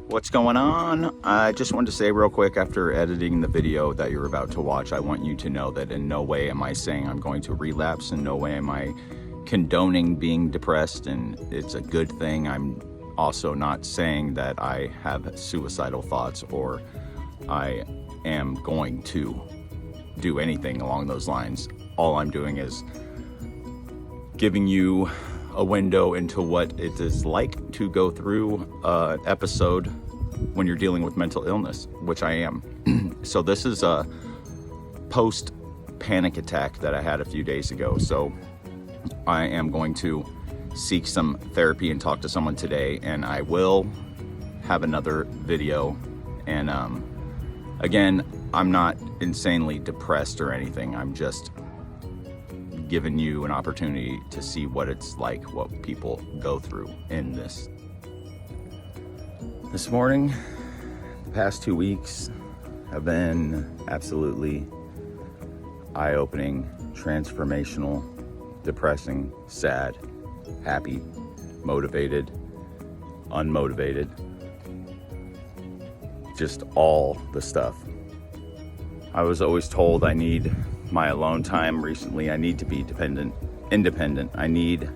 What's going on? I just wanted to say real quick, after editing the video that you're about to watch, I want you to know that in no way am I saying I'm going to relapse. In no way am I condoning being depressed, and it's a good thing. I'm also not saying that I have suicidal thoughts or I am going to do anything along those lines. All I'm doing is giving you a window into what it is like to go through an episode when you're dealing with mental illness, which I am. So this is a post panic attack that I had a few days ago. So I am going to seek some therapy and talk to someone today, and I will have another video. And again, I'm not insanely depressed or anything. I'm just giving you an opportunity to see what it's like, what people go through in this. This morning, the past 2 weeks have been absolutely eye-opening, transformational, depressing, sad, happy, motivated, unmotivated, just all the stuff. I was always told I need my alone time. Recently, I need to be independent. I need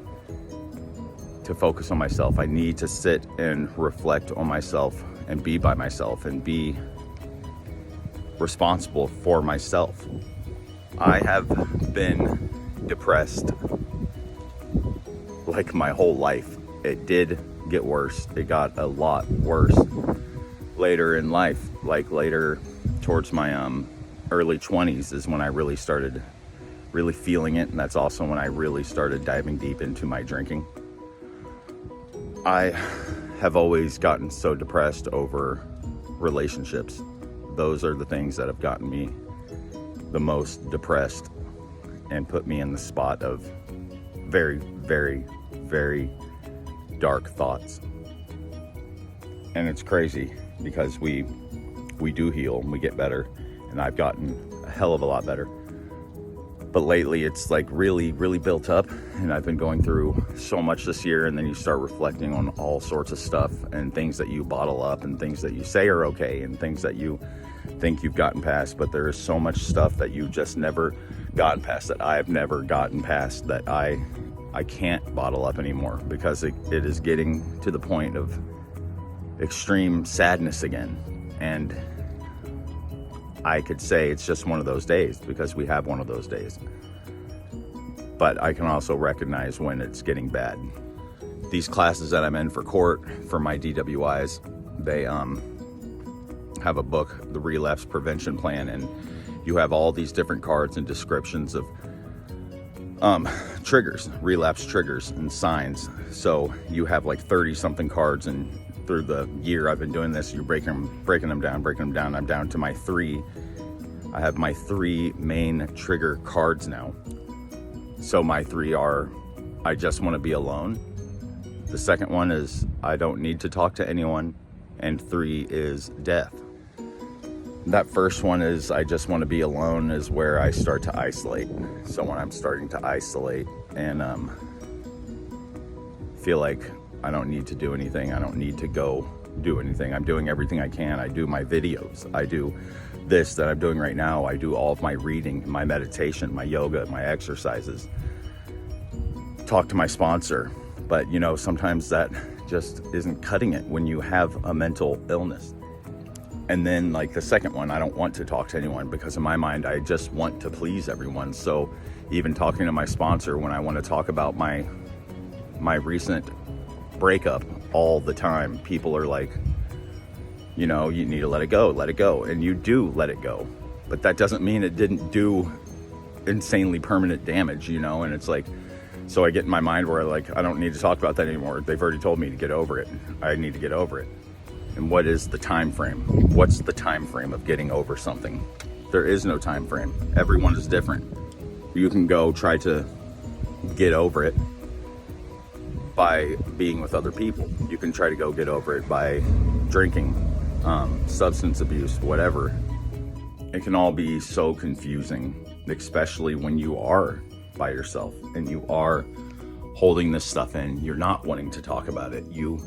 to focus on myself. I need to sit and reflect on myself and be by myself and be responsible for myself. I have been depressed like my whole life. It did get worse. It got a lot worse later in life, like later towards my early 20s is when I really started really feeling it, and that's also when I really started diving deep into my drinking. I have always gotten so depressed over relationships. Those are the things that have gotten me the most depressed and put me in the spot of very, very, very dark thoughts. And it's crazy because we do heal and we get better, and I've gotten a hell of a lot better. But lately it's like really, really built up, and I've been going through so much this year, and then you start reflecting on all sorts of stuff and things that you bottle up and things that you say are okay and things that you think you've gotten past, but there is so much stuff that you just never gotten past, that I've never gotten past, that I can't bottle up anymore, because it is getting to the point of extreme sadness again. And I could say it's just one of those days, because we have one of those days. But I can also recognize when it's getting bad. These classes that I'm in for court, for my DWIs, they have a book, the Relapse Prevention Plan, and you have all these different cards and descriptions of triggers, relapse triggers and signs. So you have like 30 something cards, and through the year I've been doing this, you're breaking them down. I'm down to my 3. I have my 3 main trigger cards now. So my 3 are, I just want to be alone. The second one is, I don't need to talk to anyone. And 3 is death. That first one is, I just want to be alone, is where I start to isolate. So when I'm starting to isolate and feel like I don't need to do anything, I don't need to go do anything, I'm doing everything I can. I do my videos, I do this that I'm doing right now, I do all of my reading, my meditation, my yoga, my exercises, talk to my sponsor. But you know, sometimes that just isn't cutting it when you have a mental illness. And then like the second one, I don't want to talk to anyone, because in my mind I just want to please everyone. So even talking to my sponsor, when I want to talk about my recent breakup all the time, people are like, you know, you need to let it go. And you do let it go. But that doesn't mean it didn't do insanely permanent damage, you know? And it's like, so I get in my mind where like, I don't need to talk about that anymore. They've already told me to get over it. I need to get over it. And what is the time frame? What's the time frame of getting over something? There is no time frame. Everyone is different. You can go try to get over it by being with other people. You can try to go get over it by drinking, substance abuse, whatever. It can all be so confusing, especially when you are by yourself and you are holding this stuff in. You're not wanting to talk about it. You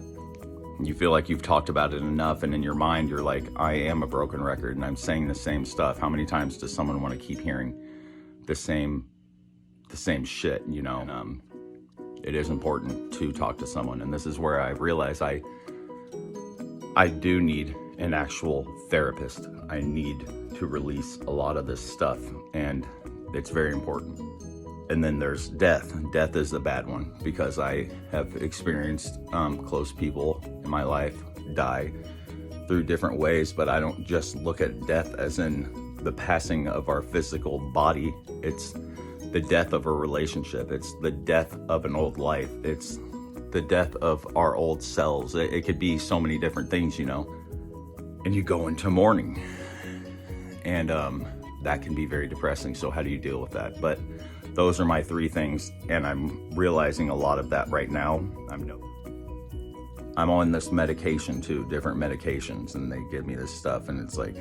You feel like you've talked about it enough, and in your mind you're like, I am a broken record and I'm saying the same stuff. How many times does someone want to keep hearing the same shit, you know? And, it is important to talk to someone, and this is where I realize I do need an actual therapist. I need to release a lot of this stuff, and it's very important. And then there's death. Death is the bad one, because I have experienced close people in my life die through different ways, but I don't just look at death as in the passing of our physical body. It's the death of a relationship. It's the death of an old life. It's the death of our old selves. It could be so many different things, you know. And you go into mourning, and that can be very depressing. So how do you deal with that? But those are my 3 things, and I'm realizing a lot of that right now. I'm on this medication too, different medications, and they give me this stuff, and it's like,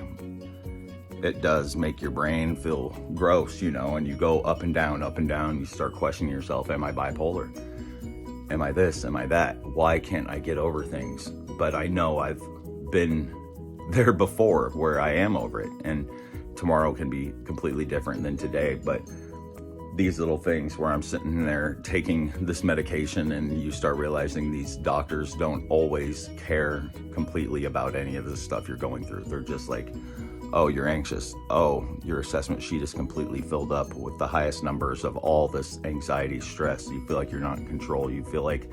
it does make your brain feel gross, you know, and you go up and down, you start questioning yourself. Am I bipolar? Am I this? Am I that? Why can't I get over things? But I know I've been there before where I am over it, and tomorrow can be completely different than today. But these little things where I'm sitting there taking this medication, and you start realizing these doctors don't always care completely about any of the stuff you're going through. They're just like, oh, you're anxious. Oh, your assessment sheet is completely filled up with the highest numbers of all this anxiety, stress. You feel like you're not in control. You feel like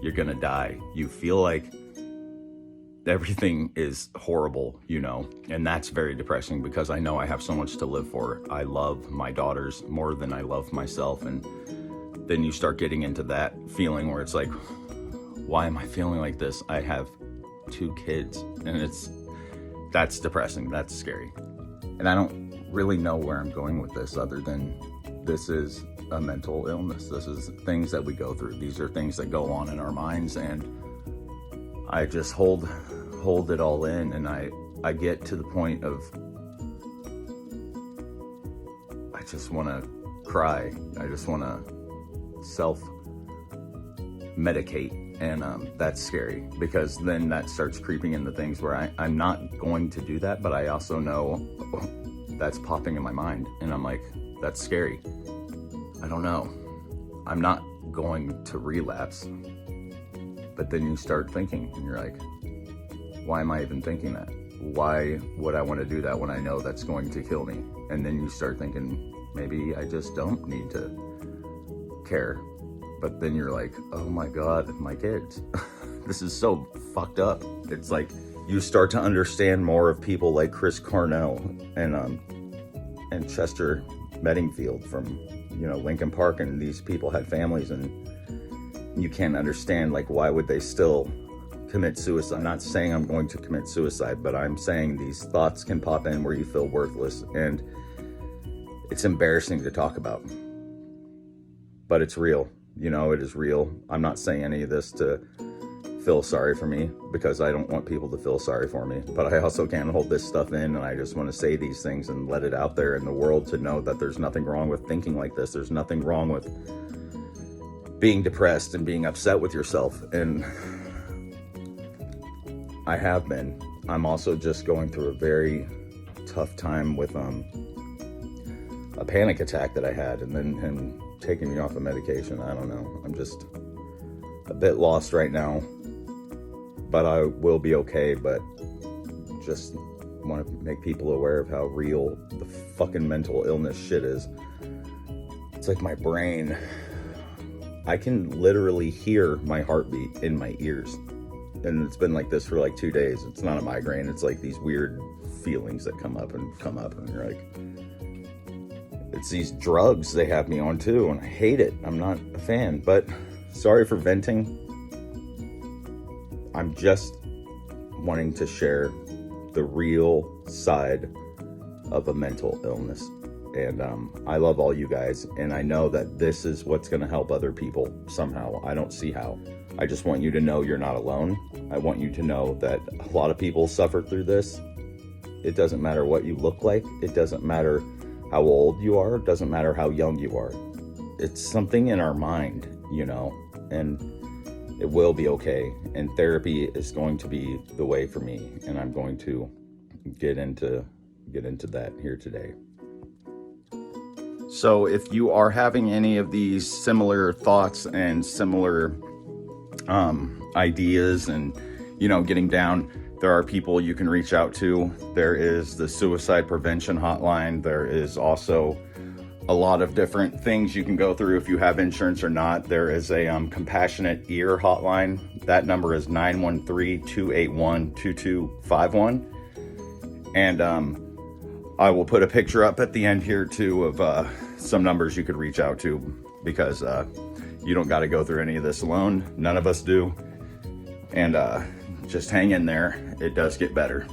you're gonna die. You feel like everything is horrible, you know, and that's very depressing, because I know I have so much to live for. I love my daughters more than I love myself, and then you start getting into that feeling where it's like, why am I feeling like this? I have 2 kids, and that's depressing. That's scary. And I don't really know where I'm going with this, other than this is a mental illness. This is things that we go through. These are things that go on in our minds, and I just hold it all in, and I get to the point of, I just want to cry. I just want to self-medicate, and that's scary, because then that starts creeping into things where I'm not going to do that, but I also know that's popping in my mind, and I'm like, that's scary. I don't know. I'm not going to relapse. But then you start thinking, and you're like, why am I even thinking that? Why would I want to do that when I know that's going to kill me? And then you start thinking, maybe I just don't need to care. But then you're like, oh my God, my kids. This is so fucked up. It's like you start to understand more of people like Chris Cornell and Chester Bedingfield from, you know, Linkin Park, and these people had families, and you can't understand, like, why would they still commit suicide? I'm not saying I'm going to commit suicide, but I'm saying these thoughts can pop in where you feel worthless, and it's embarrassing to talk about, but it's real. You know, it is real. I'm not saying any of this to feel sorry for me, because I don't want people to feel sorry for me, but I also can't hold this stuff in, and I just want to say these things and let it out there in the world to know that there's nothing wrong with thinking like this. There's nothing wrong with being depressed and being upset with yourself, and I have been. I'm also just going through a very tough time with a panic attack that I had, and then him taking me off of medication. I don't know. I'm just a bit lost right now, but I will be okay. But just want to make people aware of how real the fucking mental illness shit is. It's like my brain, I can literally hear my heartbeat in my ears. And it's been like this for like 2 days. It's not a migraine. It's like these weird feelings that come up, and you're like, it's these drugs they have me on too, and I hate it. I'm not a fan, but sorry for venting. I'm just wanting to share the real side of a mental illness. And I love all you guys, and I know that this is what's going to help other people somehow. I don't see how. I just want you to know you're not alone. I want you to know that a lot of people suffer through this. It doesn't matter what you look like. It doesn't matter how old you are. It doesn't matter how young you are. It's something in our mind, you know, and it will be okay. And therapy is going to be the way for me. And I'm going to get into that here today. So if you are having any of these similar thoughts and similar ideas and, getting down, there are people you can reach out to. There is the suicide prevention hotline. There is also a lot of different things you can go through if you have insurance or not. There is a compassionate ear hotline. That number is 913-281-2251. And I will put a picture up at the end here too of some numbers you could reach out to, because you don't got to go through any of this alone. None of us do. And just hang in there. It does get better.